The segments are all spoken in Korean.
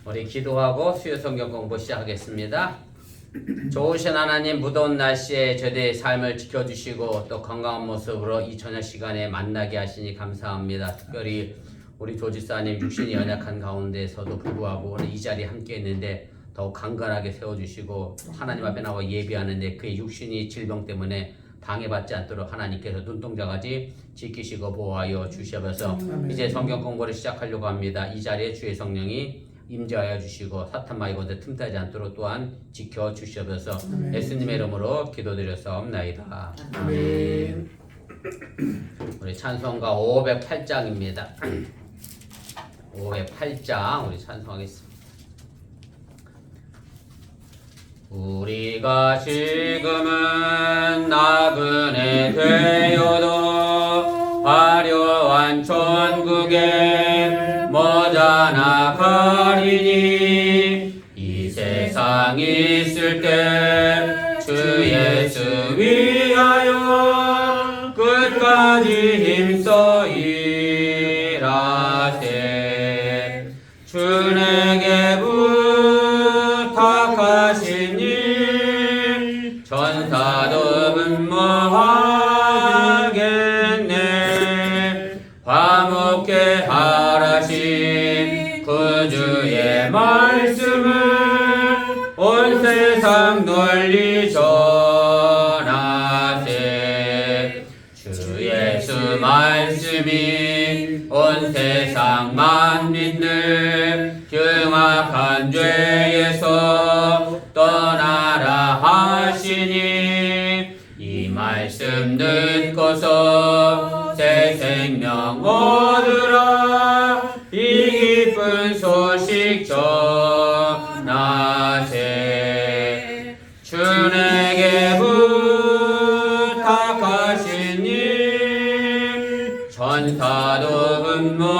우리 기도하고 수요 성경 공부 시작하겠습니다. 좋으신 하나님, 무더운 날씨에 저희의 삶을 지켜주시고 또 건강한 모습으로 이 저녁 시간에 만나게 하시니 감사합니다. 특별히 우리 조지사님 육신이 연약한 가운데서도 불구하고 오늘 이 자리에 함께 있는데 더욱 강건하게 세워주시고 하나님 앞에 나와 예비하는데 그의 육신이 질병 때문에 방해받지 않도록 하나님께서 눈동자까지 지키시고 보호하여 주셔서 이제 성경 공부를 시작하려고 합니다. 이 자리에 주의 성령이 임재하여 주시고 사탄 마귀가 틈타지 않도록 또한 지켜주셔서 예수님의 이름으로 기도드렸사옵나이다. 아멘. 우리 찬송가 508장입니다. 508장 우리 찬송하겠습니다. 우리가 지금은 나그네 되어도 화려한 천국에 머지않아 가리니 이 세상 있을 때 주 예수 위하여 끝까지 힘써 일하세. 주 내게 부탁하신 일 전사도 분모하겠네. 화목케 하라신 구주의 말씀을 온 세상 널리 전하세. 주 예수 말씀이 온 세상 만민들 흉악한 죄에서 떠나라 하시니 이 말씀 듣고서 새 생명 얻으라. 이 기쁜 소식 전하세. 주 내게 부탁하신 일 전사도 분모하겠네.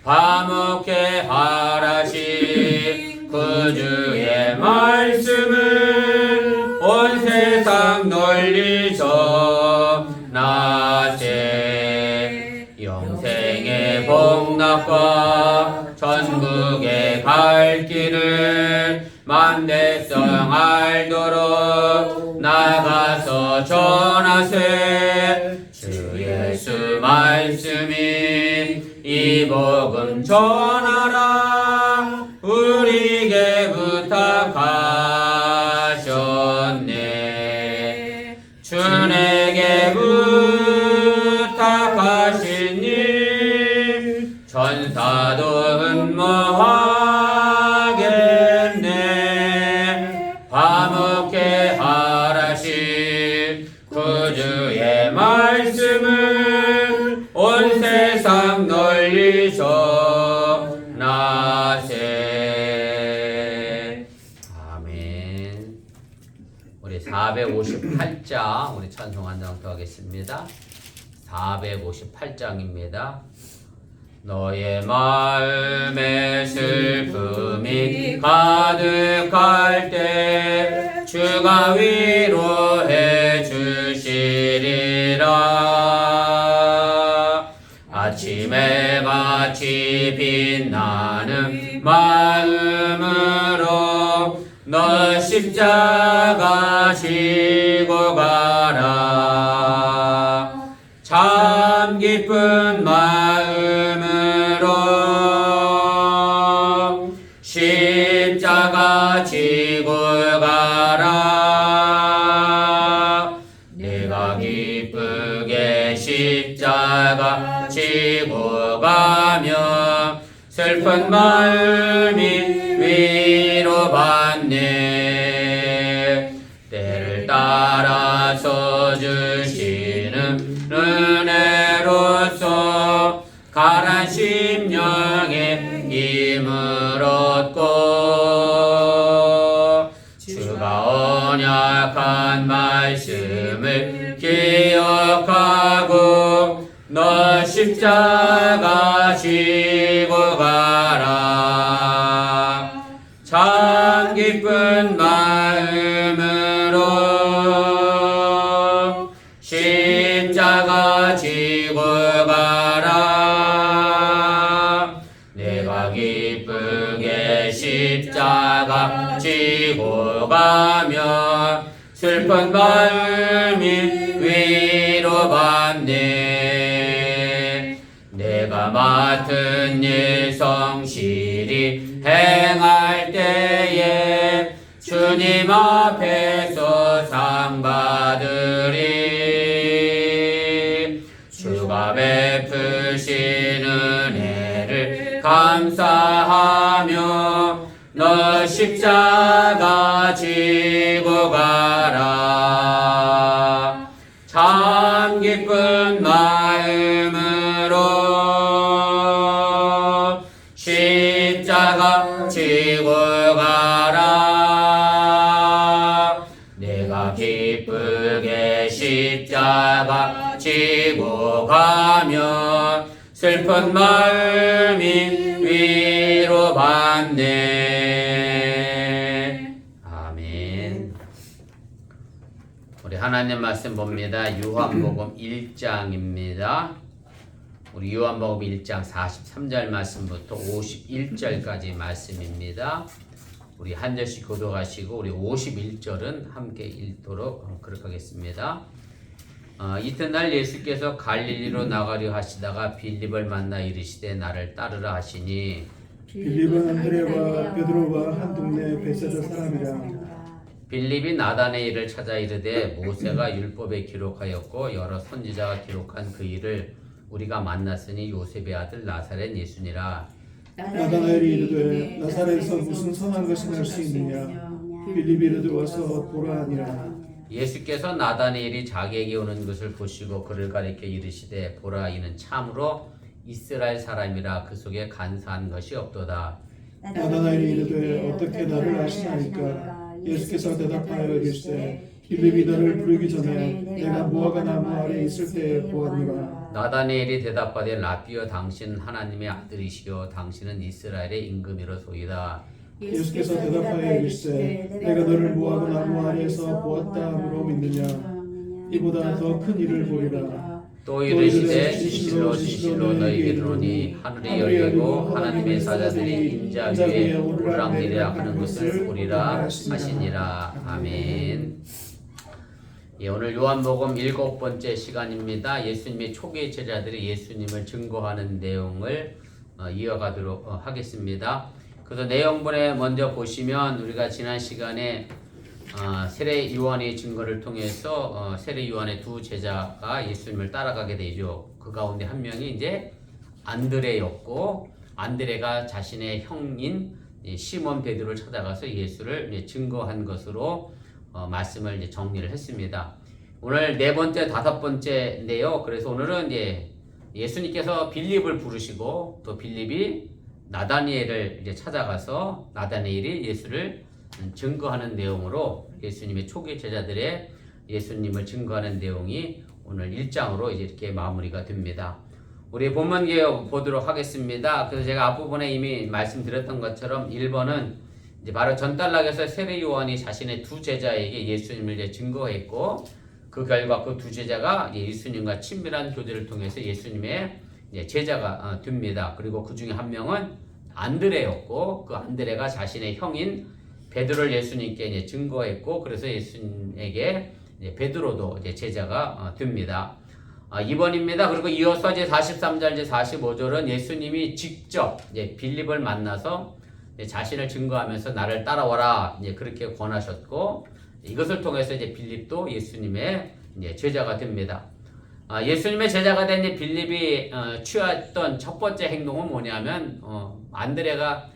화목케 하라신 구주의 말씀을 온 세상 널리 전하세. 영생의 복락과 천국에 갈 길을 만대성 알도록 나가서 전하세. 주 예수 말씀이 이 복음 전하라. 우리에게 부탁하셨네. 주 내게 부탁하신 일 전사도 분모하겠네. 화목케 하라신 구주의 말씀을 온 세상 널리 전하세. 아멘. 우리 458장 우리 찬송 한 장 더 하겠습니다. 458장입니다. 너의 마음에 슬픔이 가득할 때 주가 위로해 주시리라. 아침에 같이 빛나는 마음으로 너 십자가 지고 가라. 참 기쁜 마음으로 십자가 지고 가라. 내가 기쁘게 십자가 지고 가며 슬픈 마음이 위로받네. 때를 따라서 주시는 은혜로서 가란 심령에 힘을 얻고 주가 언약한 말씀을 기억하고 너 십자가 지고 가라. 참 기쁜 마음으로 십자가 지고 가라. 지고 가며 슬픈 마음이 위로받네. 내가 맡은 일 성실히 행할 때에 주님 앞에서 상 받으리. 주가 베푸신 은혜를 감사하며 너 십자가 지고 가라. 참 기쁜 마음으로 십자가 지고 가라. 내가 기쁘게 십자가 지고 가며 슬픈 마음이 위로받네. 아멘. 우리 하나님 말씀 봅니다. 요한복음 1장입니다. 우리 요한복음 1장 43절 말씀부터 51절까지 말씀입니다. 우리 한 절씩 교독하시고 우리 51절은 함께 읽도록 그렇게 하겠습니다. 이튿날 예수께서 갈릴리로 나가려 하시다가 빌립을 만나 이르시되 나를 따르라 하시니 빌립은 안드레와 베드로와 한 동네 베세다 사람이라. 빌립이 나다네일을 찾아 이르되 모세가 율법에 기록하였고 여러 선지자가 기록한 그 일을 우리가 만났으니 요셉의 아들 나사렛 예수니라. 나다나엘이 이르되 나사렛에서 무슨 선한 것이 날 수 있느냐. 빌립이 이르되 와서 보라 하니라. 예수께서 나다네일이 자기에게 오는 것을 보시고 그를 가리켜 이르시되 보라 이는 참으로 이스라엘 사람이라 그 속에 간사한 것이 없도다. 나다나엘이 이르되 어떻게 나를 아시나이까. 예수께서 대답하여 이르시되 빌립이 너를 부르기 전에 내가 무화과 나무 아래 있을 때에 보았노라. 나다네일이 대답하되 라비여 당신은 하나님의 아들이시요 당신은 이스라엘의 임금이로소이다. 예수께서 대답하여 이르시되 내가 너를 무화과 나무 아래에서 보았다 함으로 믿느냐. 이보다 더 큰 일을 보리라. 또 이르시되 진실로 진실로 너희에게 이르노니 하늘이 열리고 하나님의 사자들이 인자 위에 오르락내리락 하는 것을 보리라 하시니라. 아멘. 예, 오늘 요한복음 7번째 시간입니다. 예수님의 초기 제자들이 예수님을 증거하는 내용을 이어가도록 하겠습니다. 그래서 내용분에 먼저 보시면 우리가 지난 시간에 세례 요한의 증거를 통해서 세례 요한의 두 제자가 예수님을 따라가게 되죠. 그 가운데 한 명이 이제 안드레였고 안드레가 자신의 형인 시몬 베드로를 찾아가서 예수를 이제 증거한 것으로 말씀을 이제 정리를 했습니다. 오늘 네 번째, 다섯 번째인데요. 그래서 오늘은 이제 예수님께서 빌립을 부르시고 또 빌립이 나다니엘을 이제 찾아가서 나다니엘이 예수를 증거하는 내용으로 예수님의 초기 제자들의 예수님을 증거하는 내용이 오늘 1장으로 이제 이렇게 마무리가 됩니다. 우리 본문 개요 보도록 하겠습니다. 그래서 제가 앞부분에 이미 말씀드렸던 것처럼 1번은 이제 바로 전달락에서 세례 요한이 자신의 두 제자에게 예수님을 이제 증거했고 그 결과 그 두 제자가 예수님과 친밀한 교제를 통해서 예수님의 제자가 됩니다. 그리고 그 중에 한 명은 안드레였고 그 안드레가 자신의 형인 베드로를 예수님께 이제 증거했고 그래서 예수님에게 베드로도 이제 제자가 됩니다. 2번입니다. 그리고 이어서 이제 43절 이제 45절은 예수님이 직접 이제 빌립을 만나서 자신을 증거하면서 나를 따라와라 이제 그렇게 권하셨고 이것을 통해서 이제 빌립도 예수님의 이제 제자가 됩니다. 예수님의 제자가 된 빌립이 취했던 첫 번째 행동은 뭐냐면 안드레가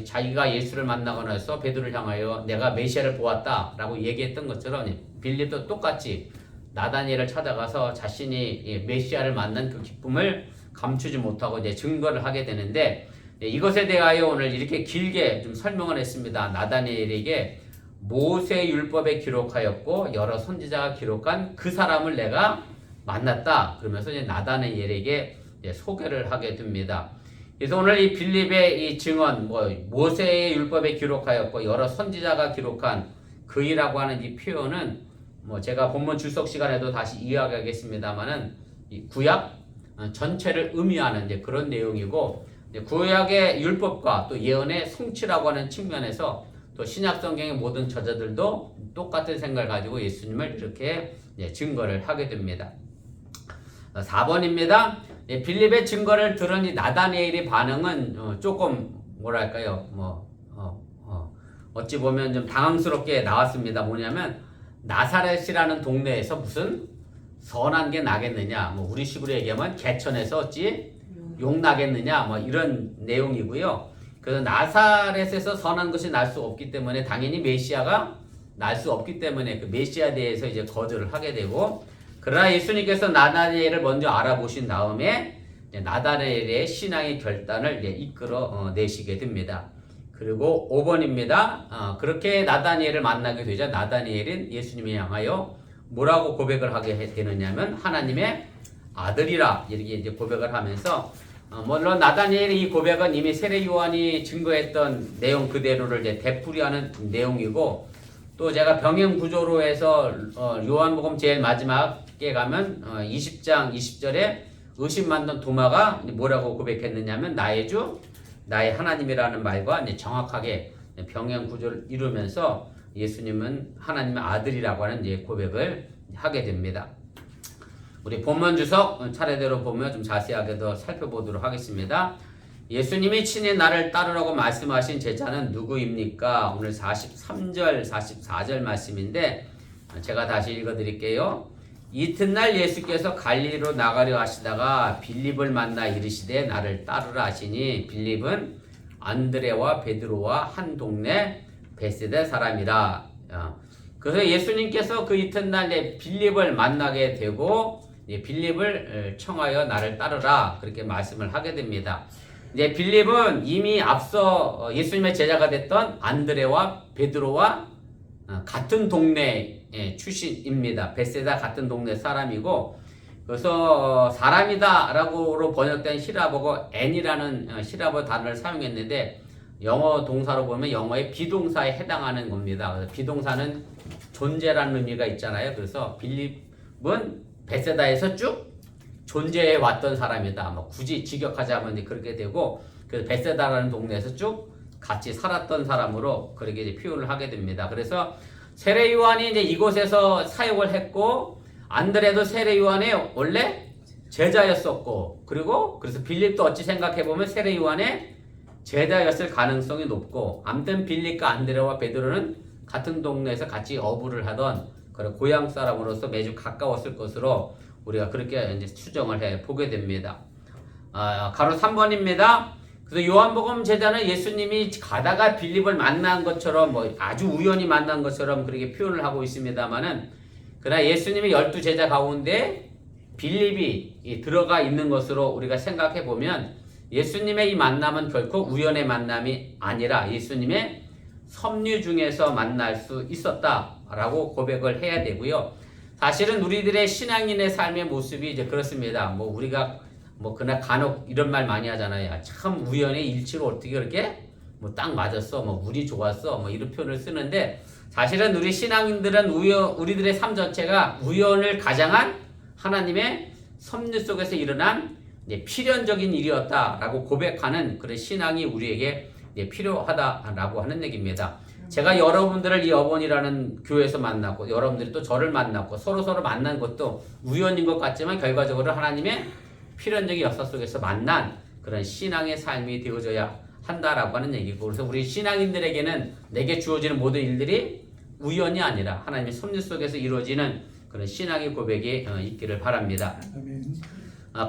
자기가 예수를 만나고 나서 베드로를 향하여 내가 메시아를 보았다라고 얘기했던 것처럼 빌립도 똑같이 나다니엘을 찾아가서 자신이 메시아를 만난 그 기쁨을 감추지 못하고 이제 증거를 하게 되는데 이것에 대하여 오늘 이렇게 길게 좀 설명을 했습니다. 나다니엘에게 모세 율법에 기록하였고 여러 선지자가 기록한 그 사람을 내가 만났다. 그러면서 이제 나다니엘에게 소개를 하게 됩니다. 그래서 오늘 이 빌립의 이 증언, 모세의 율법에 기록하였고 여러 선지자가 기록한 그이라고 하는 이 표현은 제가 본문 출석 시간에도 다시 이야기하겠습니다만은 이 구약 전체를 의미하는 이제 그런 내용이고 구약의 율법과 또 예언의 성취라고 하는 측면에서 또 신약 성경의 모든 저자들도 똑같은 생각을 가지고 예수님을 이렇게 증거를 하게 됩니다. 4번입니다. 빌립의 증거를 들은 이 나다니엘의 반응은 조금 뭐랄까요, 어찌 보면 좀 당황스럽게 나왔습니다. 뭐냐면 나사렛이라는 동네에서 무슨 선한 게 나겠느냐, 우리 식으로 얘기하면 개천에서 어찌 욕 나겠느냐, 이런 내용이고요. 그래서 나사렛에서 선한 것이 날 수 없기 때문에 당연히 메시아가 날 수 없기 때문에 그 메시아에 대해서 이제 거절을 하게 되고, 그러나 예수님께서 나다니엘을 먼저 알아보신 다음에 나다니엘의 신앙의 결단을 이끌어 내시게 됩니다. 그리고 5번입니다. 그렇게 나다니엘을 만나게 되자 나다니엘은 예수님을 향하여 뭐라고 고백을 하게 되느냐면 하나님의 아들이라 이렇게 이제 고백을 하면서, 물론 나다니엘의 이 고백은 이미 세례 요한이 증거했던 내용 그대로를 이제 되풀이하는 내용이고, 또 제가 병행 구조로 해서 요한복음 제일 마지막에 가면 20장 20절에 의심 만든 도마가 뭐라고 고백했느냐면 나의 주 나의 하나님이라는 말과 이제 정확하게 병행 구조를 이루면서 예수님은 하나님의 아들이라고 하는 이제 고백을 하게 됩니다. 우리 본문 주석 차례대로 보면 좀 자세하게 더 살펴보도록 하겠습니다. 예수님이 친히 나를 따르라고 말씀하신 제자는 누구입니까? 오늘 43절, 44절 말씀인데 제가 다시 읽어드릴게요. 이튿날 예수께서 갈릴리로 나가려 하시다가 빌립을 만나 이르시되 나를 따르라 하시니 빌립은 안드레와 베드로와 한 동네 베세다 사람이라. 그래서 예수님께서 그 이튿날 빌립을 만나게 되고 빌립을 청하여 나를 따르라 그렇게 말씀을 하게 됩니다. 이제 빌립은 이미 앞서 예수님의 제자가 됐던 안드레와 베드로와 같은 동네 출신입니다. 베세다 같은 동네 사람이고, 그래서 사람이다라고 번역된 히라보고 N이라는 히라보 단어를 사용했는데 영어 동사로 보면 영어의 비동사에 해당하는 겁니다. 그래서 비동사는 존재라는 의미가 있잖아요. 그래서 빌립은 베세다에서 쭉 존재해 왔던 사람이다. 굳이 직역하자면 그렇게 되고, 그래서 베세다라는 동네에서 쭉 같이 살았던 사람으로 그렇게 이제 표현을 하게 됩니다. 그래서 세례 요한이 이제 이곳에서 사역을 했고, 안드레도 세례 요한의 원래 제자였었고, 그리고 그래서 빌립도 어찌 생각해 보면 세례 요한의 제자였을 가능성이 높고, 아무튼 빌립과 안드레와 베드로는 같은 동네에서 같이 어부를 하던 그런 고향 사람으로서 매주 가까웠을 것으로 우리가 그렇게 이제 추정을 해 보게 됩니다. 가로 3번입니다. 그래서 요한복음 제자는 예수님이 가다가 빌립을 만난 것처럼 아주 우연히 만난 것처럼 그렇게 표현을 하고 있습니다만은, 그러나 예수님의 12제자 가운데 빌립이 들어가 있는 것으로 우리가 생각해 보면 예수님의 이 만남은 결코 우연의 만남이 아니라 예수님의 섭리 중에서 만날 수 있었다라고 고백을 해야 되고요. 사실은 우리들의 신앙인의 삶의 모습이 이제 그렇습니다. 우리가 그날 간혹 이런 말 많이 하잖아요. 참 우연의 일치로 어떻게 그렇게 딱 맞았어, 운이 좋았어, 이런 표현을 쓰는데, 사실은 우리 신앙인들은 우리들의 삶 전체가 우연을 가장한 하나님의 섭리 속에서 일어난 필연적인 일이었다라고 고백하는 그런 신앙이 우리에게 필요하다라고 하는 얘기입니다. 제가 여러분들을 이 어번이라는 교회에서 만났고, 여러분들이 또 저를 만났고, 서로 만난 것도 우연인 것 같지만 결과적으로 하나님의 필연적인 역사 속에서 만난 그런 신앙의 삶이 되어져야 한다라고 하는 얘기고, 그래서 우리 신앙인들에게는 내게 주어지는 모든 일들이 우연이 아니라 하나님의 섭리 속에서 이루어지는 그런 신앙의 고백이 있기를 바랍니다. 아멘.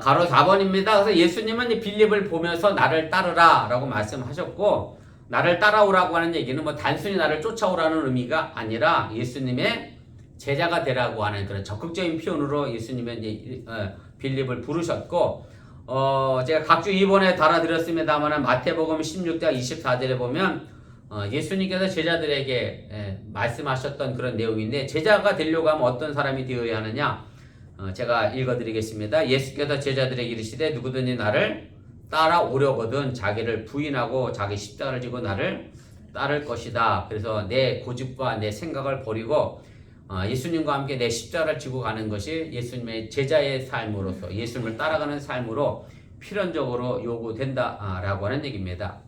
가로 4번입니다. 그래서 예수님은 빌립을 보면서 나를 따르라 라고 말씀하셨고, 나를 따라오라고 하는 얘기는 단순히 나를 쫓아오라는 의미가 아니라 예수님의 제자가 되라고 하는 그런 적극적인 표현으로 예수님은 이제 빌립을 부르셨고, 제가 각주 2번에 달아드렸습니다만 마태복음 16장 24절에 보면 예수님께서 제자들에게 말씀하셨던 그런 내용인데, 제자가 되려고 하면 어떤 사람이 되어야 하느냐, 제가 읽어드리겠습니다. 예수께서 제자들에게 이르시되 누구든지 나를 따라오려거든 자기를 부인하고 자기 십자가를 지고 나를 따를 것이다. 그래서 내 고집과 내 생각을 버리고 예수님과 함께 내 십자가를 지고 가는 것이 예수님의 제자의 삶으로서 예수님을 따라가는 삶으로 필연적으로 요구된다라고 하는 얘기입니다.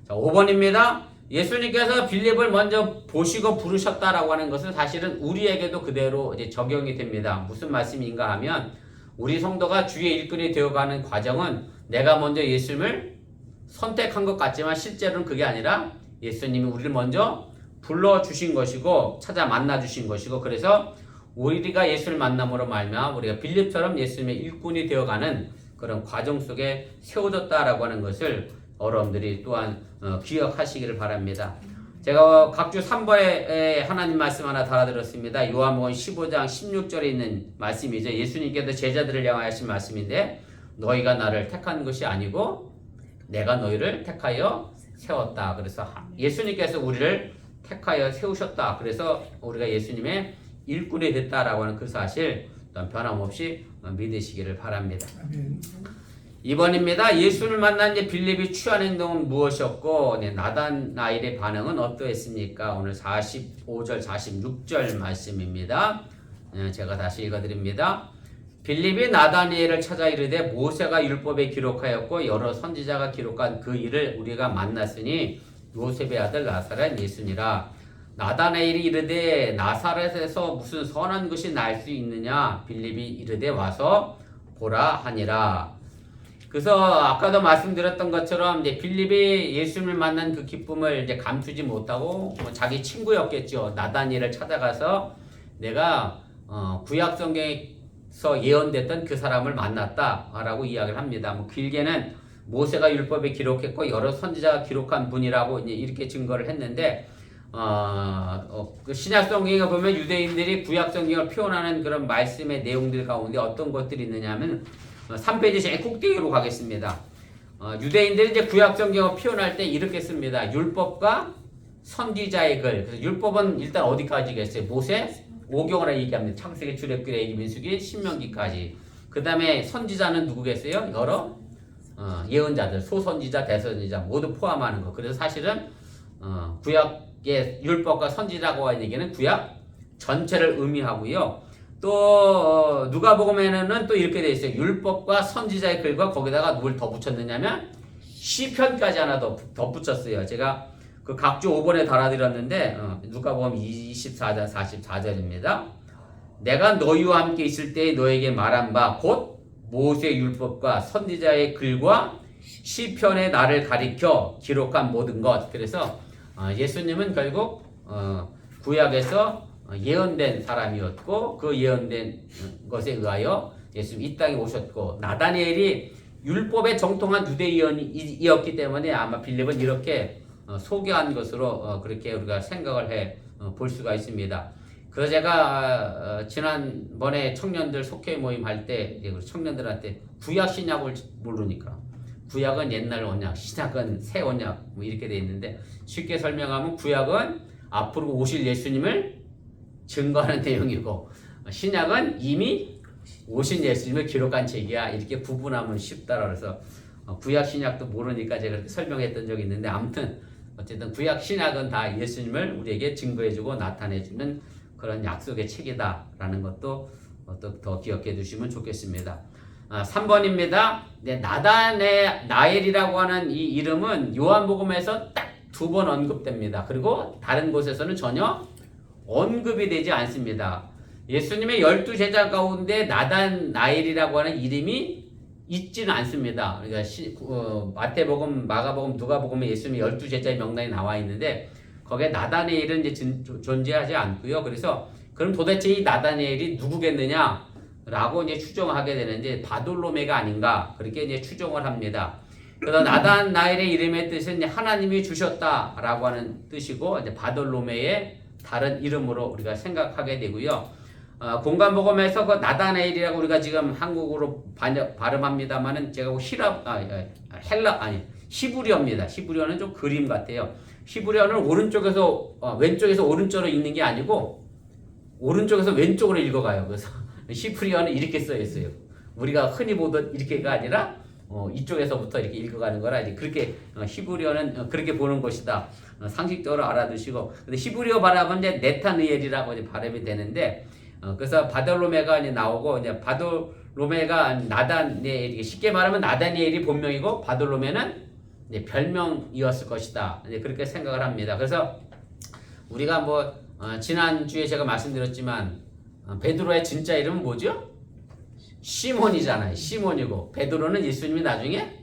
자, 5번입니다. 예수님께서 빌립을 먼저 보시고 부르셨다라고 하는 것은 사실은 우리에게도 그대로 이제 적용이 됩니다. 무슨 말씀인가 하면 우리 성도가 주의 일꾼이 되어가는 과정은 내가 먼저 예수님을 선택한 것 같지만 실제로는 그게 아니라 예수님이 우리를 먼저 불러주신 것이고 찾아 만나주신 것이고 그래서 우리가 예수를 만남으로 말미암아 우리가 빌립처럼 예수님의 일꾼이 되어가는 그런 과정 속에 세워졌다라고 하는 것을 여러분들이 또한 기억하시기를 바랍니다. 제가 각주 3번에 하나님 말씀 하나 달아들었습니다. 요한복음 15장 16절에 있는 말씀이죠. 예수님께서 제자들을 향하여 하신 말씀인데 너희가 나를 택한 것이 아니고 내가 너희를 택하여 세웠다. 그래서 예수님께서 우리를 택하여 세우셨다. 그래서 우리가 예수님의 일꾼이 됐다라고 하는 그 사실 또한 변함없이 믿으시기를 바랍니다. 아멘. 2번입니다. 예수를 만난 이제 빌립이 취한 행동은 무엇이었고 나다나엘의 반응은 어떠했습니까? 오늘 45절 46절 말씀입니다. 제가 다시 읽어드립니다. 빌립이 나다니엘을 찾아 이르되 모세가 율법에 기록하였고 여러 선지자가 기록한 그 일을 우리가 만났으니 요셉의 아들 나사렛 예수니라. 나다나엘이 이르되 나사렛에서 무슨 선한 것이 날 수 있느냐? 빌립이 이르되 와서 보라 하니라. 그래서 아까도 말씀드렸던 것처럼 이제 빌립이 예수님을 만난 그 기쁨을 이제 감추지 못하고 자기 친구였겠죠. 나다니엘을 찾아가서 내가 구약 성경에서 예언됐던 그 사람을 만났다라고 이야기를 합니다. 뭐 길게는 모세가 율법에 기록했고 여러 선지자가 기록한 분이라고 이제 이렇게 증거를 했는데 그 신약 성경에 보면 유대인들이 구약 성경을 표현하는 그런 말씀의 내용들 가운데 어떤 것들이 있느냐면 3페이지 제일 꼭대기로 가겠습니다. 유대인들이 이제 구약 성경을 표현할 때 이렇게 씁니다. 율법과 선지자의 글. 그래서 율법은 일단 어디까지겠어요? 모세 5경을 얘기합니다. 창세기, 출애굽기, 레위기, 민수기, 신명기까지. 그 다음에 선지자는 누구겠어요? 여러 예언자들, 소선지자, 대선지자 모두 포함하는 거. 그래서 사실은 구약의 율법과 선지자라고 하는 얘기는 구약 전체를 의미하고요. 또 누가복음에는 또 이렇게 돼 있어요. 율법과 선지자의 글과 거기다가 뭘 더 붙였느냐면 시편까지 하나 더 붙였어요. 제가 그 각주 5번에 달아드렸는데 누가복음 24장 44절입니다. 내가 너희와 함께 있을 때 너에게 말한 바 곧 모세 율법과 선지자의 글과 시편의 나를 가리켜 기록한 모든 것. 그래서 예수님은 결국 구약에서 예언된 사람이었고 그 예언된 것에 의하여 예수님 이 땅에 오셨고 나다니엘이 율법에 정통한 유대인이었기 때문에 아마 빌립은 이렇게 소개한 것으로 그렇게 우리가 생각을 해 볼 수가 있습니다. 그래서 제가 지난번에 청년들 속회 모임 할 때 청년들한테 구약 신약을 모르니까 구약은 옛날 언약, 신약은 새 언약 뭐 이렇게 돼 있는데 쉽게 설명하면 구약은 앞으로 오실 예수님을 증거하는 내용이고 신약은 이미 오신 예수님을 기록한 책이야. 이렇게 구분하면 쉽다. 그래서 구약 신약도 모르니까 제가 그렇게 설명했던 적이 있는데 아무튼 어쨌든 구약 신약은 다 예수님을 우리에게 증거해주고 나타내주는 그런 약속의 책이다 라는 것도 더 기억해 두시면 좋겠습니다. 3번입니다. 네, 나다나엘이라고 하는 이 이름은 요한복음에서 딱 2번 언급됩니다. 그리고 다른 곳에서는 전혀 언급이 되지 않습니다. 예수님의 12제자 가운데 나다나엘이라고 하는 이름이 있지는 않습니다. 그러니까 마태복음, 마가복음, 누가복음에 예수님의 12제자의 명단이 나와 있는데 거기에 나다나엘은 이제 존재하지 않고요. 그래서 그럼 도대체 이 나다나엘이 누구겠느냐라고 이제 추정하게 되는데 바돌로메가 아닌가 그렇게 이제 추정을 합니다. 그래서 나다나엘의 이름의 뜻은 하나님이 주셨다라고 하는 뜻이고 이제 바돌로메의 다른 이름으로 우리가 생각하게 되고요. 공간복음에서 그 나다나엘이라고 우리가 지금 한국어로 발음합니다만은 제가 히브리어입니다. 히브리어는 좀 그림 같아요. 히브리어는 오른쪽에서 왼쪽에서 오른쪽으로 읽는 게 아니고 오른쪽에서 왼쪽으로 읽어가요. 그래서 히브리어는 이렇게 써 있어요. 우리가 흔히 보던 이렇게가 아니라 이쪽에서부터 이렇게 읽어가는 거라 이제 그렇게 히브리어는 그렇게 보는 것이다. 상식적으로 알아두시고 근데 히브리어 발음은 이제 네타느엘이라고 이제 발음이 되는데 그래서 바돌로메가 이제 나오고 이제 바돌로메가 나다니엘 쉽게 말하면 나다니엘이 본명이고 바돌로메는 별명이었을 것이다. 그렇게 생각을 합니다. 그래서 우리가 지난주에 제가 말씀드렸지만 베드로의 진짜 이름은 뭐죠? 시몬이잖아요. 시몬이고 베드로는 예수님이 나중에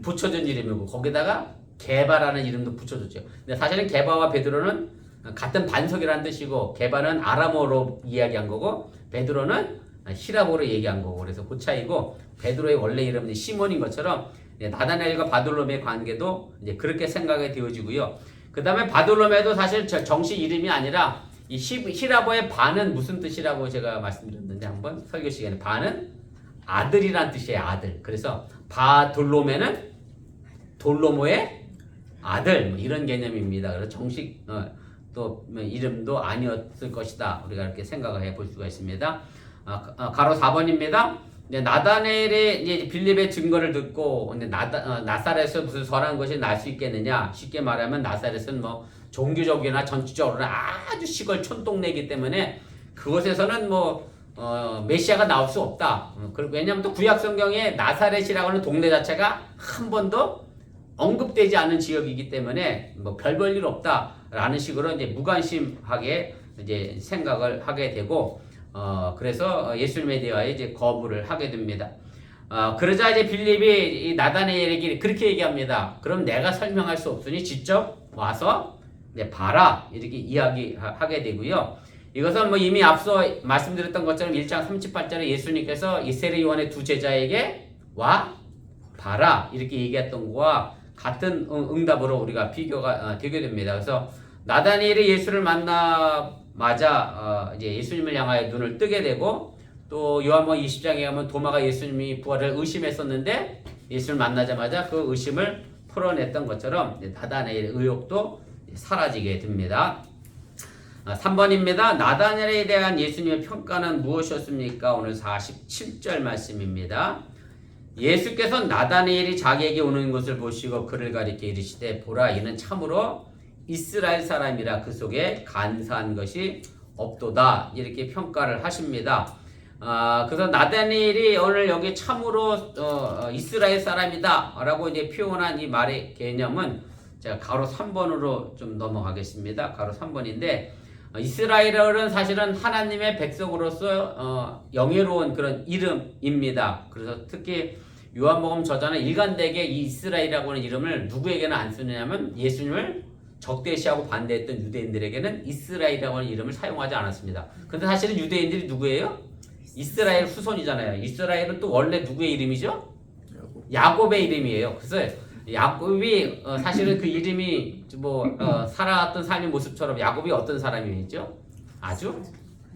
붙여준 이름이고 거기다가 게바라는 이름도 붙여줬죠. 근데 사실은 게바와 베드로는 같은 반석이라는 뜻이고 게바는 아람어로 이야기한 거고 베드로는 히라보로 얘기한 거고 그래서 그 차이고 베드로의 원래 이름은 시몬인 것처럼 나다나엘과 바돌로메의 관계도 이제 그렇게 생각이 되어지고요. 그 다음에 바돌로메도 사실 정식 이름이 아니라 이 히라보의 바는 무슨 뜻이라고 제가 말씀드렸는데 한번 설교 시간에 바는 아들이란 뜻이에요. 아들. 그래서 바돌로메는 돌로모의 아들 이런 개념입니다. 그래서 정식 또 이름도 아니었을 것이다. 우리가 이렇게 생각을 해볼 수가 있습니다. 가로 4번입니다. 나다나엘이 이제 빌립의 증거를 듣고 나사렛에서 무슨 선한 것이 날 수 있겠느냐? 쉽게 말하면 나사렛은 종교적이나 정치적으로는 아주 시골 촌동네이기 때문에 그곳에서는 메시아가 나올 수 없다. 왜냐하면 또 구약 성경에 나사렛이라고 하는 동네 자체가 한 번도 언급되지 않은 지역이기 때문에 별 볼 일 없다라는 식으로 이제 무관심하게 이제 생각을 하게 되고 그래서 예수님에 대하여 이제 거부를 하게 됩니다. 그러자 이제 빌립이 이 나다나엘에게 그렇게 얘기합니다. 그럼 내가 설명할 수 없으니 직접 와서 봐라 이렇게 이야기하게 되고요. 이것은 이미 앞서 말씀드렸던 것처럼 1장 38절에 예수님께서 이세례 요한의 두 제자에게 와 봐라 이렇게 얘기했던 거와 같은 응답으로 우리가 비교가 되게 됩니다. 그래서 나다나엘이 예수를 만나마자 이제 예수님을 향하여 눈을 뜨게 되고 또 요한복음 20장에 가면 도마가 예수님이 부활을 의심했었는데 예수를 만나자마자 그 의심을 풀어냈던 것처럼 나다나엘의 의혹도 사라지게 됩니다. 3번입니다. 나다나엘에 대한 예수님의 평가는 무엇이었습니까? 오늘 47절 말씀입니다. 예수께서 나다나엘이 자기에게 오는 것을 보시고 그를 가리켜 이르시되 보라 이는 참으로 이스라엘 사람이라 그 속에 간사한 것이 없도다 이렇게 평가를 하십니다. 그래서 나다나엘이 오늘 여기 참으로 이스라엘 사람이다 라고 이제 표현한 이 말의 개념은 제가 가로 3번으로 좀 넘어가겠습니다. 가로 3번인데 이스라엘은 사실은 하나님의 백성으로서 영예로운 그런 이름입니다. 그래서 특히 요한복음 저자는 일관되게 이 이스라엘이라고 하는 이름을 누구에게는 안 쓰느냐면 예수님을 적대시하고 반대했던 유대인들에게는 이스라엘이라고 하는 이름을 사용하지 않았습니다. 근데 사실은 유대인들이 누구예요? 이스라엘 후손이잖아요. 이스라엘은 또 원래 누구의 이름이죠? 야곱의 이름이에요. 그래서 야곱이 사실은 그 이름이 살아왔던 삶의 모습처럼 야곱이 어떤 사람이죠? 아주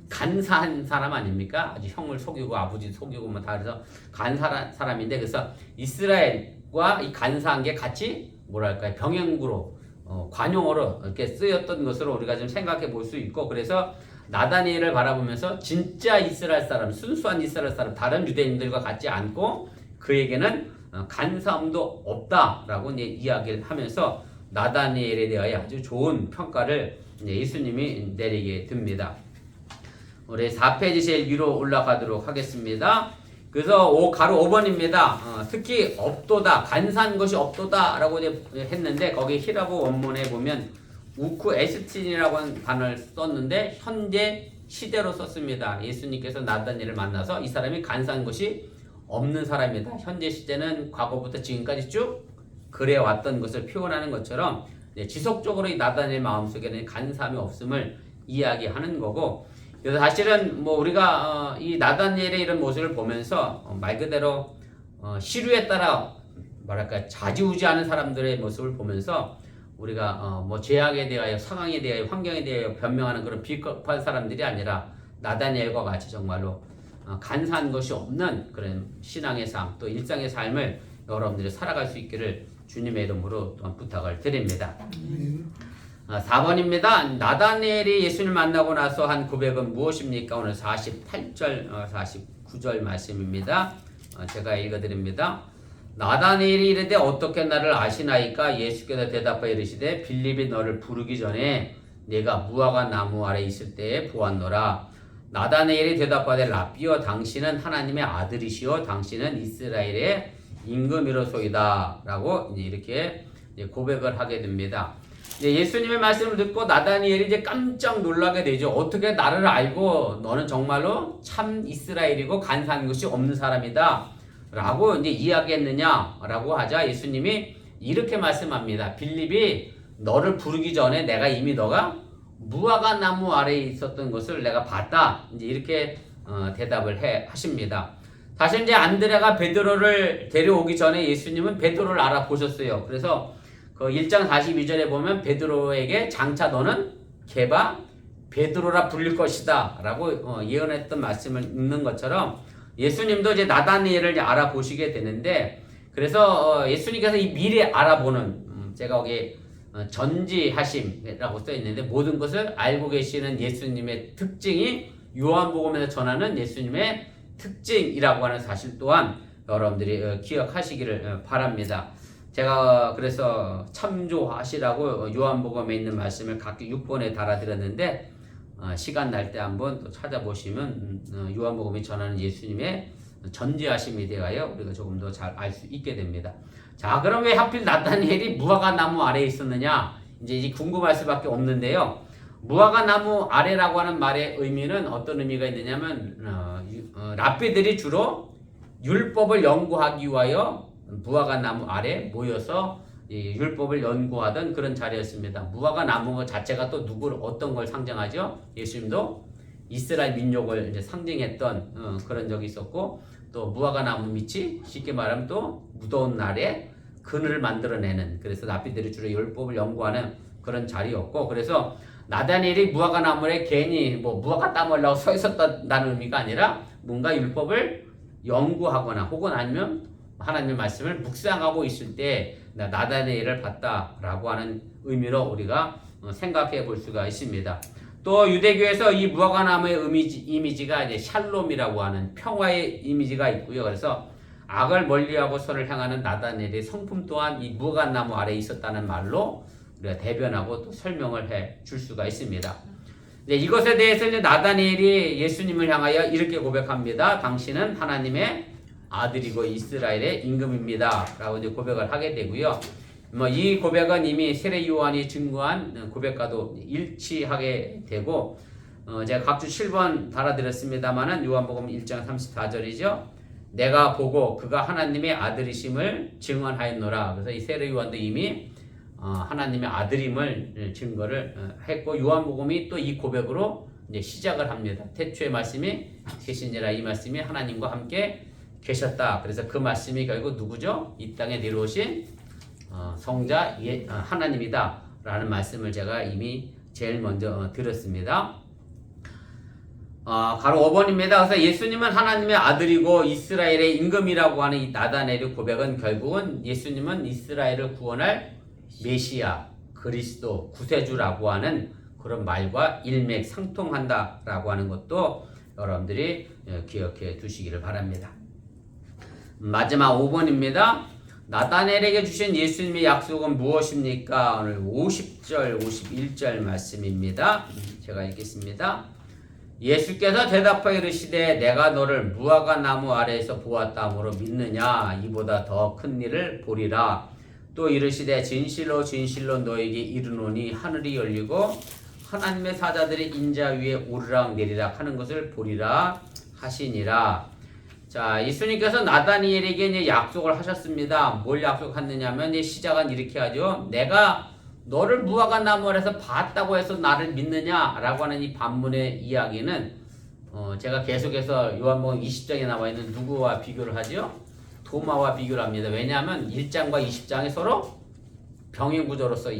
간사한 사람 아닙니까? 아주 형을 속이고 아버지 속이고 다 그래서 간사한 사람인데 그래서 이스라엘과 이 간사한 게 같이 뭐랄까요 병행구로 관용어로 이렇게 쓰였던 것으로 우리가 좀 생각해 볼 수 있고 그래서 나다니엘을 바라보면서 진짜 이스라엘 사람 순수한 이스라엘 사람 다른 유대인들과 같지 않고 그에게는 간사함도 없다라고 이제 이야기를 하면서 나다니엘에 대하여 아주 좋은 평가를 이제 예수님이 내리게 됩니다. 우리 4페이지 제일 위로 올라가도록 하겠습니다. 그래서 가로 5번입니다. 특히 없도다, 간사한 것이 없도다 라고 했는데 거기 히라보 원문에 보면 우쿠 에스틴이라고 하는 단어를 썼는데 현재 시대로 썼습니다. 예수님께서 나다니엘을 만나서 이 사람이 간사한 것이 없는 사람이다. 현재 시대는 과거부터 지금까지 쭉 그래왔던 것을 표현하는 것처럼 지속적으로 이 나다니엘 마음속에는 간사함이 없음을 이야기하는 거고 그래서 사실은 우리가 이 나다니엘의 이런 모습을 보면서 말 그대로 시류에 따라 뭐랄까 좌지우지하는 사람들의 모습을 보면서 우리가 죄악에 대하여 상황에 대하여 환경에 대하여 변명하는 그런 비겁한 사람들이 아니라 나다니엘과 같이 정말로 간사한 것이 없는 그런 신앙의 삶 또 일상의 삶을 여러분들이 살아갈 수 있기를 주님의 이름으로 또한 부탁을 드립니다. 4번입니다. 나다니엘이 예수님을 만나고 나서 한 고백은 무엇입니까? 오늘 48절, 49절 말씀입니다. 제가 읽어드립니다. 나다니엘이 이르되 어떻게 나를 아시나이까? 예수께서 대답하여 이르시되 빌립이 너를 부르기 전에 내가 무화과 나무 아래 있을 때에 보았노라. 나다니엘이 대답하되 라삐여 당신은 하나님의 아들이시오 당신은 이스라엘의 임금이로소이다 라고 이렇게 이제 고백을 하게 됩니다. 이제 예수님의 말씀을 듣고 나다니엘이 이제 깜짝 놀라게 되죠. 어떻게 나를 알고 너는 정말로 참 이스라엘이고 간사한 것이 없는 사람이다 라고 이제 이야기했느냐라고 하자 예수님이 이렇게 말씀합니다. 빌립이 너를 부르기 전에 내가 이미 너가 무화과 나무 아래에 있었던 것을 내가 봤다. 이제 이렇게 대답을 하십니다. 사실 이제 안드레가 베드로를 데려오기 전에 예수님은 베드로를 알아보셨어요. 그래서 그 1장 42절에 보면 베드로에게 장차 너는 게바 베드로라 불릴 것이다 라고 예언했던 말씀을 읽는 것처럼 예수님도 이제 나다니엘을 이제 알아보시게 되는데, 그래서 예수님께서 이 미래 알아보는 제가 거기 전지하심이라고 써 있는데 모든 것을 알고 계시는 예수님의 특징이 요한복음에서 전하는 예수님의 특징이라고 하는 사실 또한 여러분들이 기억하시기를 바랍니다. 제가 그래서 참조하시라고 요한복음에 있는 말씀을 각기 6번에 달아드렸는데 시간 날 때 한번 또 찾아보시면 요한복음이 전하는 예수님의 전지하심에 대하여 우리가 조금 더 잘 알 수 있게 됩니다. 자, 그럼 왜 하필 나다니엘이 무화과 나무 아래에 있었느냐? 이제 궁금할 수밖에 없는데요. 무화과 나무 아래라고 하는 말의 의미는 어떤 의미가 있느냐면 랍비들이 주로 율법을 연구하기 위하여 무화과 나무 아래 모여서 이 율법을 연구하던 그런 자리였습니다. 무화과 나무 자체가 또 어떤 걸 상징하죠? 예수님도 이스라엘 민족을 이제 상징했던 그런 적이 있었고, 또 무화과 나무 밑이 쉽게 말하면 또 무더운 날에 그늘을 만들어내는, 그래서 랍비들이 주로 율법을 연구하는 그런 자리였고, 그래서 나다니엘이 무화과 나무에 괜히 무화과 따먹으려고 서 있었다는 의미가 아니라 뭔가 율법을 연구하거나 혹은 아니면 하나님의 말씀을 묵상하고 있을 때 나다니엘을 봤다라고 하는 의미로 우리가 생각해 볼 수가 있습니다. 또 유대교에서 이 무화과 나무의 이미지가 이제 샬롬이라고 하는 평화의 이미지가 있고요. 그래서 악을 멀리하고 선을 향하는 나다니엘의 성품 또한 이 무화과 나무 아래에 있었다는 말로 우리가 대변하고 또 설명을 해 줄 수가 있습니다. 이것에 대해서 이제 나다니엘이 예수님을 향하여 이렇게 고백합니다. 당신은 하나님의 아들이고 이스라엘의 임금입니다 라고 이제 고백을 하게 되고요. 이 고백은 이미 세례 요한이 증거한 고백과도 일치하게 되고, 제가 각주 7번 달아드렸습니다만은 요한복음 1장 34절이죠. 내가 보고 그가 하나님의 아들이심을 증언하였노라. 그래서 이 세례 요한도 이미 하나님의 아들임을 증거를 했고, 요한복음이 또 이 고백으로 이제 시작을 합니다. 태초의 말씀이 계신지라, 이 말씀이 하나님과 함께 계셨다. 그래서 그 말씀이 결국 누구죠? 이 땅에 내려오신 성자 하나님이다 라는 말씀을 제가 이미 제일 먼저 드렸습니다. 가로 5번입니다. 그래서 예수님은 하나님의 아들이고 이스라엘의 임금이라고 하는 이 나다니엘의 고백은 결국은 예수님은 이스라엘을 구원할 메시아, 그리스도, 구세주라고 하는 그런 말과 일맥상통한다라고 하는 것도 여러분들이 기억해 두시기를 바랍니다. 마지막 5번입니다. 나다니엘에게 주신 예수님의 약속은 무엇입니까? 오늘 50절, 51절 말씀입니다. 제가 읽겠습니다. 예수께서 대답하여 이르시되 내가 너를 무화과 나무 아래에서 보았다므로 믿느냐? 이보다 더 큰 일을 보리라. 또 이르시되 진실로 진실로 너에게 이르노니 하늘이 열리고 하나님의 사자들이 인자 위에 오르락 내리락 하는 것을 보리라 하시니라. 자, 예수님께서 나다니엘에게 이제 약속을 하셨습니다. 뭘 약속했느냐면 이제 시작은 이렇게 하죠. 내가 너를 무화과 나무 아래서 봤다고 해서 나를 믿느냐라고 하는 이 반문의 이야기는 제가 계속해서 요한복음 20장에 나와 있는 누구와 비교를 하죠? 도마와 비교를 합니다. 왜냐하면 1장과 20장이 서로 병행구조로서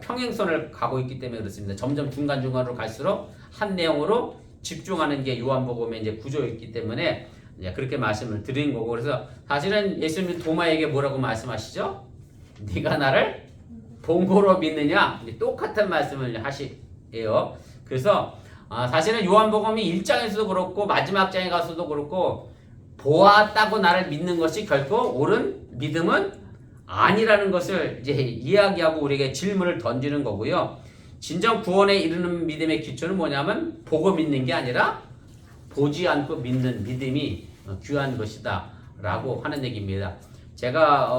평행선을 가고 있기 때문에 그렇습니다. 점점 중간중간으로 갈수록 한 내용으로 집중하는 게 요한복음의 이제 구조였기 때문에 그렇게 말씀을 드린 거고, 그래서 사실은 예수님 도마에게 뭐라고 말씀하시죠? 네가 나를 본 거로 믿느냐? 똑같은 말씀을 하시에요. 그래서 사실은 요한복음이 1장에서도 그렇고 마지막 장에 가서도 그렇고 보았다고 나를 믿는 것이 결코 옳은 믿음은 아니라는 것을 이제 이야기하고 우리에게 질문을 던지는 거고요. 진정 구원에 이르는 믿음의 기초는 뭐냐면 보고 믿는 게 아니라 보지 않고 믿는 믿음이 귀한 것이다 라고 하는 얘기입니다. 제가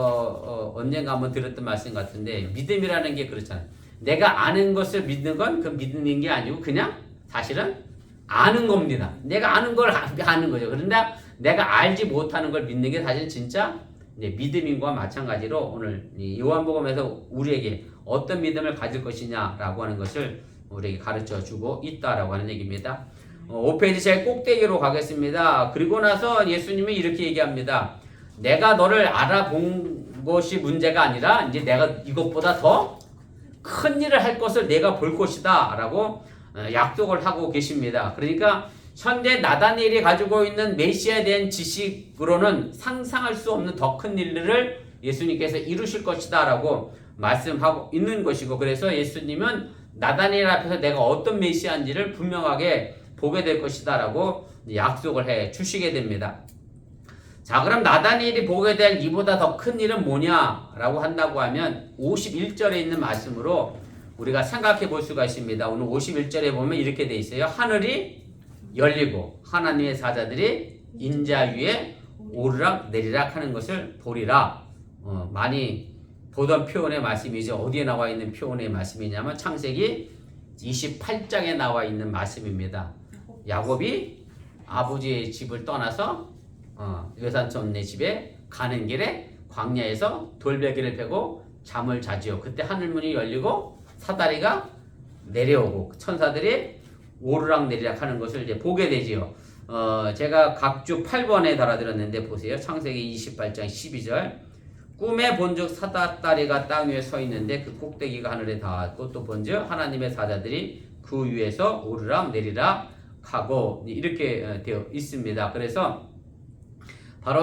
언젠가 한번 들었던 말씀 같은데 믿음이라는 게 그렇잖아요. 내가 아는 것을 믿는 건 그 믿는 게 아니고 그냥 사실은 아는 겁니다. 내가 아는 걸 아는 거죠. 그런데 내가 알지 못하는 걸 믿는 게 사실 진짜 믿음인 것과 마찬가지로 오늘 이 요한복음에서 우리에게 어떤 믿음을 가질 것이냐라고 하는 것을 우리에게 가르쳐 주고 있다라고 하는 얘기입니다. 5페이지 제일 꼭대기로 가겠습니다. 그리고 나서 예수님이 이렇게 얘기합니다. 내가 너를 알아본 것이 문제가 아니라 이제 내가 이것보다 더 큰 일을 할 것을 내가 볼 것이다 라고 약속을 하고 계십니다. 그러니까 현재 나다니엘이 가지고 있는 메시아에 대한 지식으로는 상상할 수 없는 더 큰 일들을 예수님께서 이루실 것이다 라고 말씀하고 있는 것이고, 그래서 예수님은 나다니엘 앞에서 내가 어떤 메시아인지를 분명하게 보게 될 것이다 라고 약속을 해 주시게 됩니다. 자, 그럼 나다니엘이 보게 될 이보다 더 큰 일은 뭐냐라고 한다고 하면 51절에 있는 말씀으로 우리가 생각해 볼 수가 있습니다. 오늘 51절에 보면 이렇게 돼 있어요. 하늘이 열리고 하나님의 사자들이 인자 위에 오르락 내리락 하는 것을 보리라. 많이 보던 표현의 말씀이죠. 어디에 나와 있는 표현의 말씀이냐면 창세기 28장에 나와 있는 말씀입니다. 야곱이 아버지의 집을 떠나서 외산촌네 집에 가는 길에 광야에서 돌베개를 베고 잠을 자지요. 그때 하늘문이 열리고 사다리가 내려오고 천사들이 오르락 내리락 하는 것을 이제 보게 되지요. 제가 각주 8번에 달아드렸는데 보세요. 창세기 28장 12절. 꿈에 본즉 사다리가 땅 위에 서 있는데 그 꼭대기가 하늘에 닿았고 또 본즉 하나님의 사자들이 그 위에서 오르락 내리락 하고 이렇게 되어 있습니다. 그래서 바로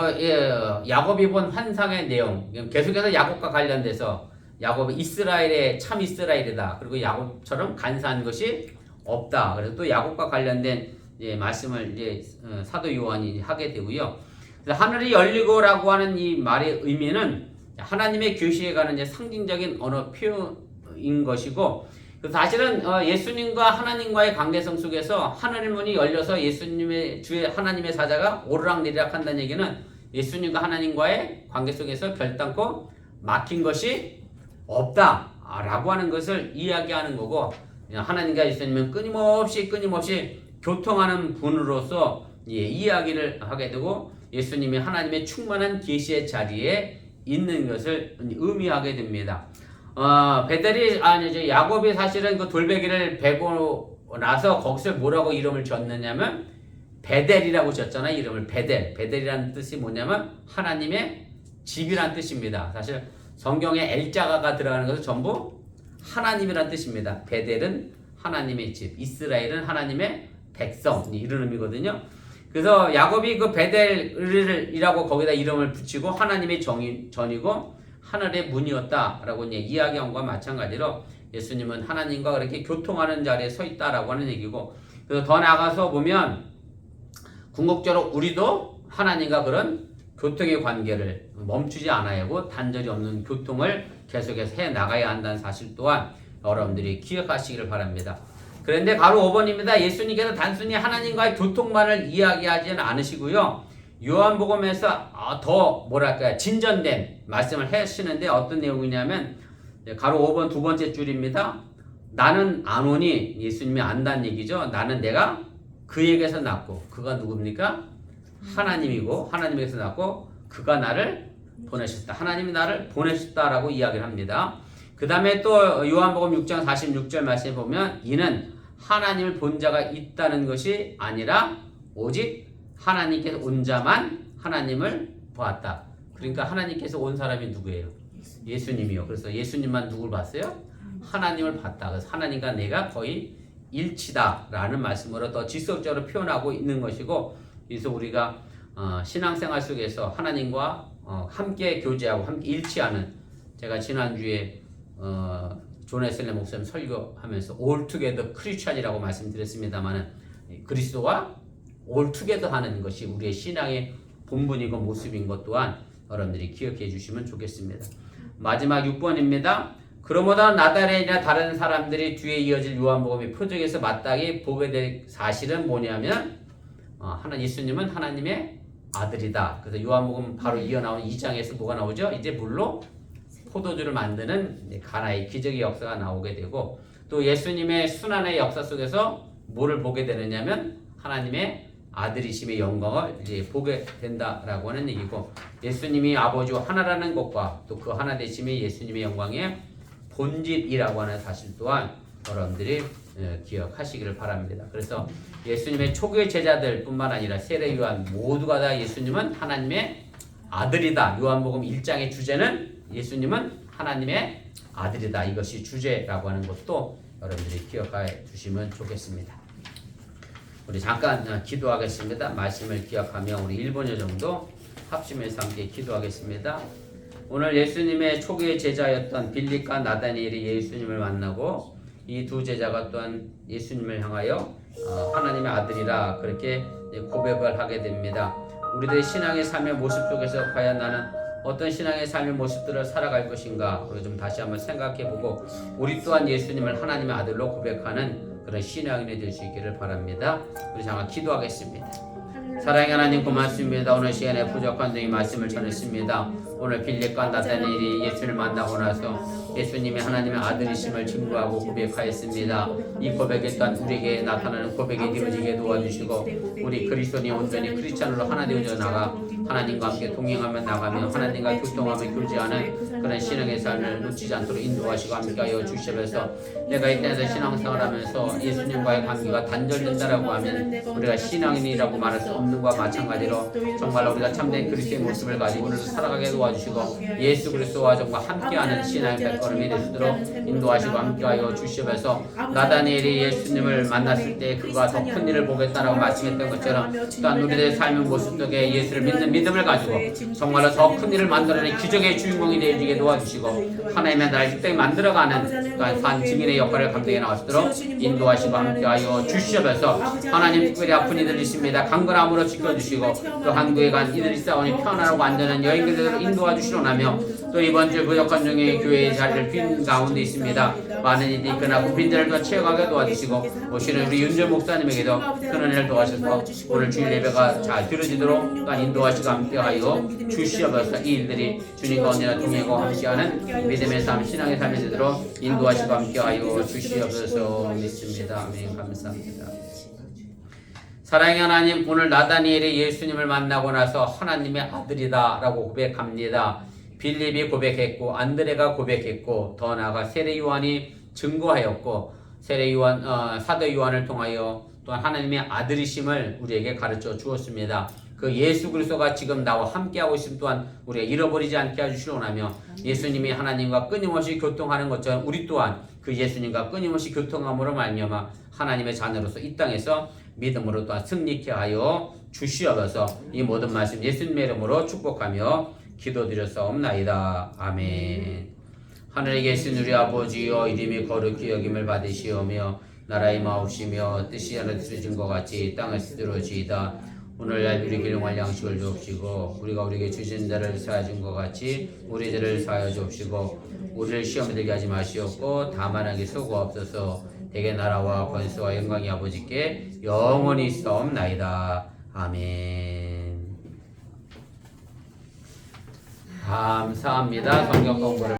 야곱이 본 환상의 내용, 계속해서 야곱과 관련돼서 야곱이 이스라엘의 참 이스라엘이다. 그리고 야곱처럼 간사한 것이 없다. 그래서 또 야곱과 관련된 말씀을 이제 사도 요한이 하게 되고요. 그래서 하늘이 열리고라고 하는 이 말의 의미는 하나님의 계시에 관한 이제 상징적인 언어 표현인 것이고, 사실은 예수님과 하나님과의 관계성 속에서 하늘 문이 열려서 예수님의 주의 하나님의 사자가 오르락내리락 한다는 얘기는 예수님과 하나님과의 관계 속에서 결단코 막힌 것이 없다라고 하는 것을 이야기하는 거고, 하나님과 예수님은 끊임없이 교통하는 분으로서 이야기를 하게 되고 예수님이 하나님의 충만한 계시의 자리에 있는 것을 의미하게 됩니다. 야곱이 사실은 그 돌베개를 베고 나서 거기서 뭐라고 이름을 지었느냐면 베델이라고 지었잖아요. 이름을 베델이라는 뜻이 뭐냐면 하나님의 집이란 뜻입니다. 사실 성경에 엘자가가 들어가는 것은 전부 하나님이란 뜻입니다. 베델은 하나님의 집, 이스라엘은 하나님의 백성, 이런 의미거든요. 그래서 야곱이 그 베델이라고 거기다 이름을 붙이고 하나님의 전이고 하늘의 문이었다라고 이야기한 것과 마찬가지로 예수님은 하나님과 그렇게 교통하는 자리에 서 있다라고 하는 얘기고, 그래서 더 나아가서 보면 궁극적으로 우리도 하나님과 그런 교통의 관계를 멈추지 않아야 하고 단절이 없는 교통을 계속해서 해 나가야 한다는 사실 또한 여러분들이 기억하시기를 바랍니다. 그런데 바로 5번입니다. 예수님께서 단순히 하나님과의 교통만을 이야기하지는 않으시고요. 요한복음에서 더 진전된 말씀을 하시는데 어떤 내용이냐면 가로 5번 두 번째 줄입니다. 나는 안 오니 예수님이 안다는 얘기죠. 나는 내가 그에게서 났고 그가 누굽니까? 하나님이고 하나님에게서 났고 그가 나를 보내셨다. 하나님이 나를 보내셨다라고 이야기를 합니다. 그 다음에 또 요한복음 6장 46절 말씀에 보면 이는 하나님을 본 자가 있다는 것이 아니라 오직 하나님께서 온 자만 하나님을 보았다. 그러니까 하나님께서 온 사람이 누구예요? 예수님이요. 그래서 예수님만 누굴 봤어요? 하나님을 봤다. 그래서 하나님과 내가 거의 일치다라는 말씀으로 더 지속적으로 표현하고 있는 것이고, 그래서 우리가 신앙생활 속에서 하나님과 함께 교제하고 함께 일치하는, 제가 지난주에 존 웨슬리 목사님 설교하면서 All Together Christian이라고 말씀드렸습니다만은 그리스도와 All Together 하는 것이 우리의 신앙의 본분이고 모습인 것 또한 여러분들이 기억해 주시면 좋겠습니다. 마지막 6번입니다. 그러므로 나다렛이나 다른 사람들이 뒤에 이어질 요한복음의 표적에서 마땅히 보게 될 사실은 뭐냐면 예수님은 하나님의 아들이다. 그래서 요한복음 바로 이어 나온 2장에서 뭐가 나오죠? 이제 물로 포도주를 만드는 가나의 기적의 역사가 나오게 되고, 또 예수님의 순환의 역사 속에서 뭐를 보게 되느냐면 하나님의 아들이심의 영광을 이제 보게 된다라고 하는 얘기고, 예수님이 아버지와 하나라는 것과 또 그 하나 되심이 예수님의 영광의 본질이라고 하는 사실 또한 여러분들이 기억하시기를 바랍니다. 그래서 예수님의 초기 제자들 뿐만 아니라 세례 요한 모두가 다 예수님은 하나님의 아들이다. 요한복음 1장의 주제는 예수님은 하나님의 아들이다. 이것이 주제라고 하는 것도 여러분들이 기억해 주시면 좋겠습니다. 우리 잠깐 기도하겠습니다. 말씀을 기억하며 우리 1분여 정도 합심해서 함께 기도하겠습니다. 오늘 예수님의 초기의 제자였던 빌립과 나다니엘이 예수님을 만나고 이 두 제자가 또한 예수님을 향하여 하나님의 아들이라 그렇게 고백을 하게 됩니다. 우리들의 신앙의 삶의 모습 속에서 과연 나는 어떤 신앙의 삶의 모습들을 살아갈 것인가, 우리 좀 다시 한번 생각해보고 우리 또한 예수님을 하나님의 아들로 고백하는 그런 신앙인이 될 수 있기를 바랍니다. 우리 잠깐 기도하겠습니다. 사랑의 하나님 고맙습니다. 오늘 시간에 부족한 등의 말씀을 전했습니다. 오늘 빌립과 나다니엘이 예수를 만나고 나서 예수님이 하나님의 아들이심을 증거하고 고백하였습니다. 이 고백에 또한 우리에게 나타나는 고백이 되어지게 도와주시고 우리 그리스도인이 온전히 크리스찬으로 하나 되어져 나가 하나님과 함께 동행하며 나가며 하나님과 교통하며 교제하는 그런 신앙의 삶을 놓치지 않도록 인도하시고 함께하여 주시면서 내가 이 땅에서 신앙생활 하면서 예수님과의 관계가 단절된다라고 하면 우리가 신앙인이라고 말할 수 없는 것과 마찬가지로 정말 우리가 참된 그리스도의 모습을 가지고 오늘도 살아가게 도와주시고 예수 그리스도와 정말 함께하는 신앙의 백걸음이 될 수 있도록 인도하시고 함께하여 주시면서 나다니엘이 예수님을 만났을 때 그가 더 큰 일을 보겠다라고 말씀했던 것처럼 또한 우리들의 삶의 모습 속에 예수를 믿는 믿음을 가지고 정말로 더 큰 일을 만들어내는 기적의 주인공이 되어지게 도와주시고 하나님의 나라를 이 땅에 만들어가는 또한 산 증인의 역할을 감당해 나가시도록 인도하시고 함께하여 주시면서 하나님 특별히 아픈 이들 있습니다. 강건함으로 지켜주시고 또 한국에 간 이들이 싸우니 편안하고 안전한 여행들을 인도하 주시오나며 또 이번 주 부족한 중에 교회의 자리를 빈 가운데 있습니다. 많은 이들이 그나 빈자리를 채워가게 도와주시고 오시는 우리 윤정 목사님에게도 큰 은혜를 도와주시고 오늘 주일 예배가 잘 들어지도록 또한 인도하시고 함께하여 주시옵소서. 이 일들이 주님 가운데나 동행하고 함께하는 믿음의 삶, 신앙의 삶이 되도록 인도하시고 함께하여 주시옵소서. 믿습니다. 아멘. 감사합니다. 사랑의 하나님, 오늘 나다니엘이 예수님을 만나고 나서 하나님의 아들이다 라고 고백합니다. 빌립이 고백했고 안드레가 고백했고 더 나아가 세례 요한이 증거하였고 세례 요한 사도 요한을 통하여 또한 하나님의 아들이심을 우리에게 가르쳐 주었습니다. 그 예수 그리스도가 지금 나와 함께하고 있음 또한 우리가 잃어버리지 않게 해주시오나며 예수님이 하나님과 끊임없이 교통하는 것처럼 우리 또한 그 예수님과 끊임없이 교통함으로 말미암아 하나님의 자녀로서 이 땅에서 믿음으로 또한 승리케 하여 주시옵소서. 이 모든 말씀 예수님의 이름으로 축복하며 기도드렸사옵나이다. 아멘. 하늘에 계신 우리 아버지여, 이름이 거룩히 여김을 받으시오며 나라의 마옵시며 뜻이 하늘에서 이루어진 것 같이 땅에서 이루어지이다. 오늘날 우리 길용할 양식을 주옵시고 우리가 우리에게 주신 자를 사하여 준 것 같이 우리 죄를 사하여 주옵시고 우리를 시험에 들게 하지 마시옵고 다만 하게 수고하옵소서. 대개 나라와 권세와 영광이 아버지께 영원히 있사옵나이다. 아멘. 감사합니다. 성경 공부를